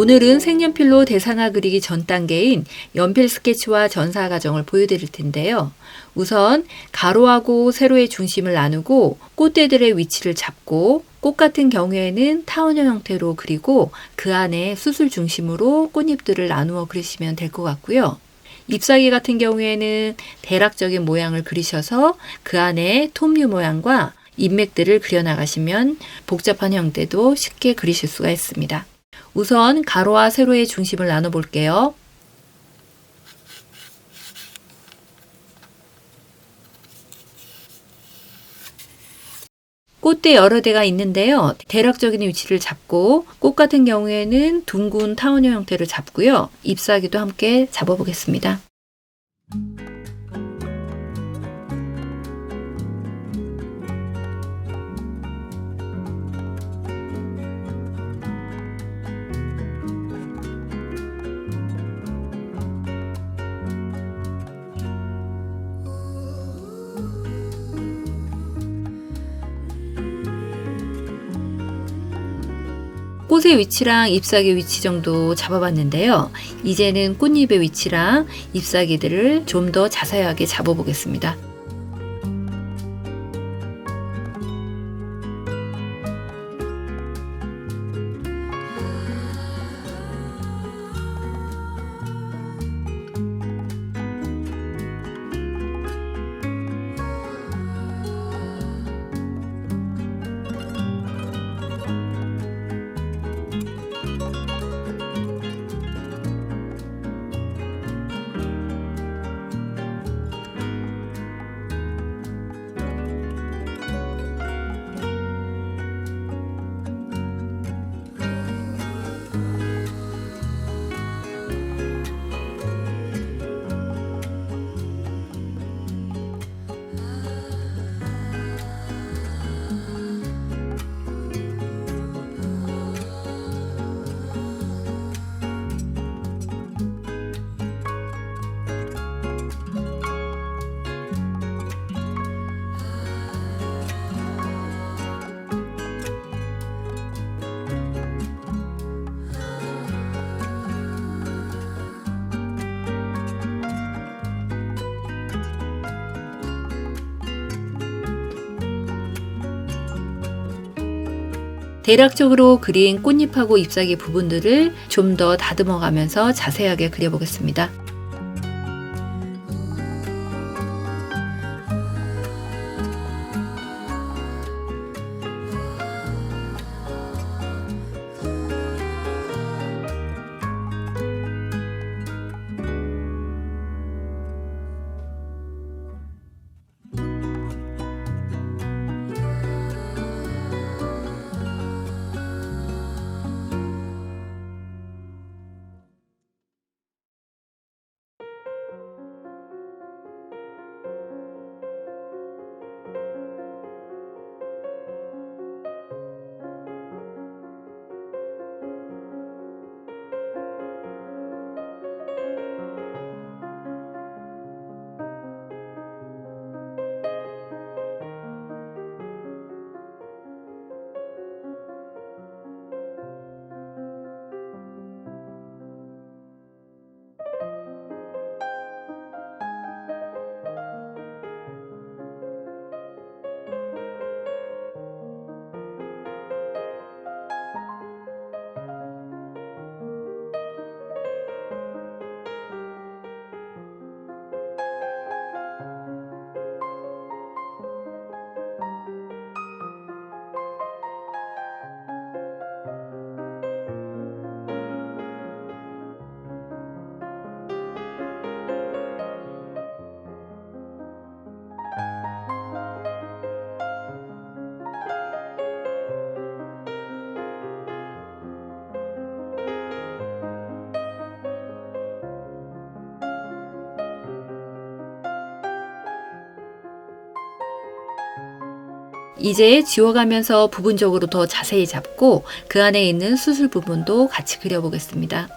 오늘은 색연필로 대상화 그리기 전 단계인 연필 스케치와 전사 과정을 보여드릴 텐데요. 우선 가로하고 세로의 중심을 나누고 꽃대들의 위치를 잡고 꽃 같은 경우에는 타원형 형태로 그리고 그 안에 수술 중심으로 꽃잎들을 나누어 그리시면 될 것 같고요. 잎사귀 같은 경우에는 대략적인 모양을 그리셔서 그 안에 톱니 모양과 잎맥들을 그려나가시면 복잡한 형태도 쉽게 그리실 수가 있습니다. 우선 가로와 세로의 중심을 나눠 볼게요. 꽃대 여러 대가 있는데요. 대략적인 위치를 잡고 꽃 같은 경우에는 둥근 타원형 형태를 잡고요. 잎사귀도 함께 잡아보겠습니다. 꽃의 위치랑 잎사귀 위치 정도 잡아봤는데요. 이제는 꽃잎의 위치랑 잎사귀들을 좀 더 자세하게 잡아보겠습니다. 대략적으로 그린 꽃잎하고 잎사귀 부분들을 좀 더 다듬어 가면서 자세하게 그려보겠습니다. 이제 지워가면서 부분적으로 더 자세히 잡고 그 안에 있는 수술 부분도 같이 그려보겠습니다.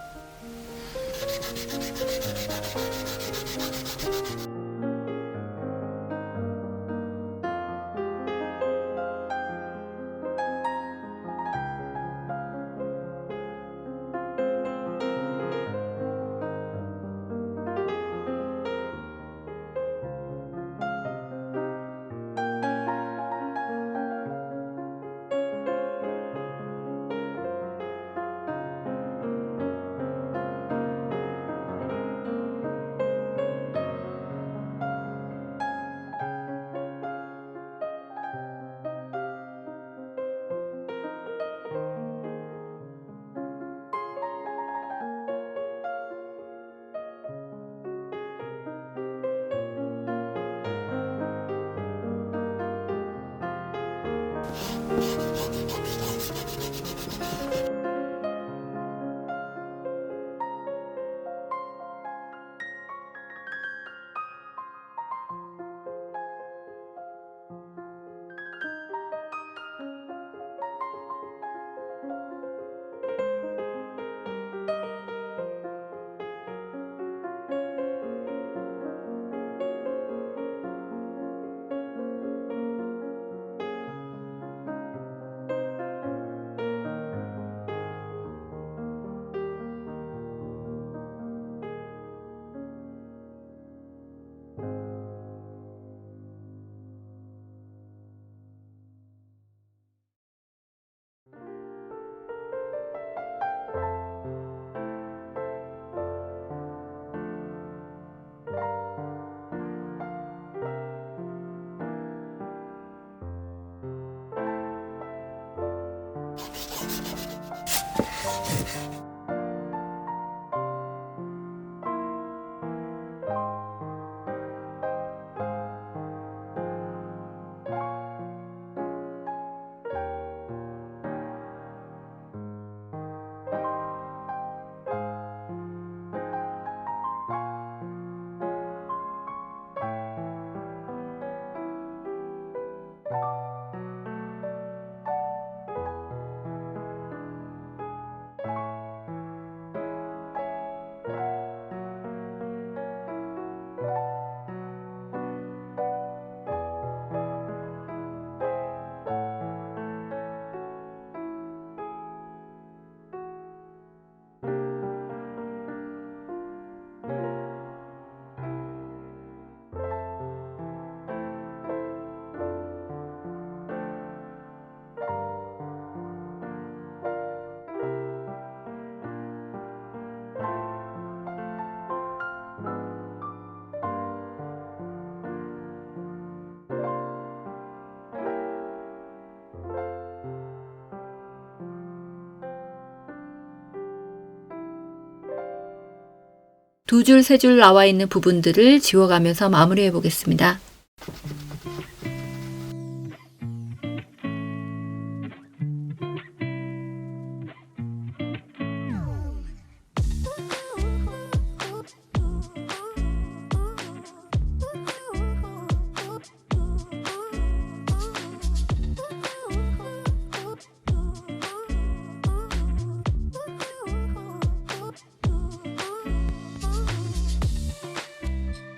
두 줄, 세 줄 나와 있는 부분들을 지워가면서 마무리해 보겠습니다.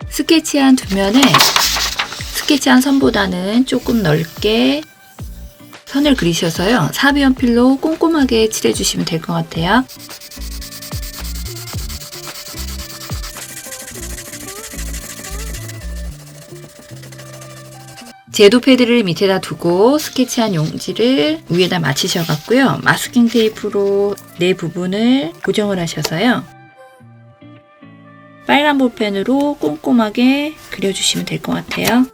스케치한 두 면에 스케치한 선보다는 조금 넓게 선을 그리셔서요. 사비연필로 꼼꼼하게 칠해주시면 될 것 같아요. 제도 패드를 밑에다 두고 스케치한 용지를 위에다 맞추셔갖고요. 마스킹 테이프로 네 부분을 고정을 하셔서요. 빨간 볼펜으로 꼼꼼하게 그려주시면 될 것 같아요.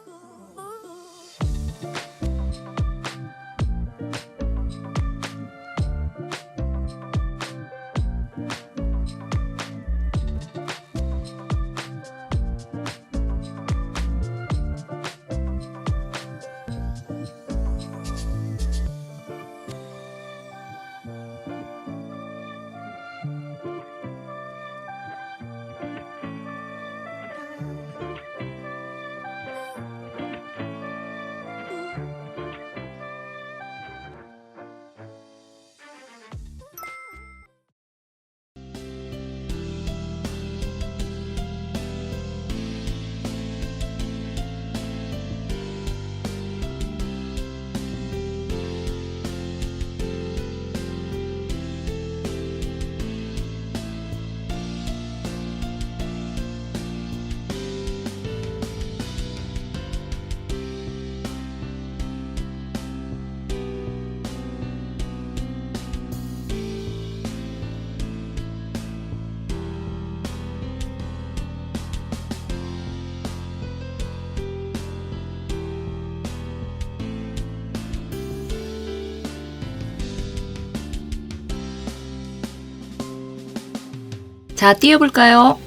자, 띄워볼까요?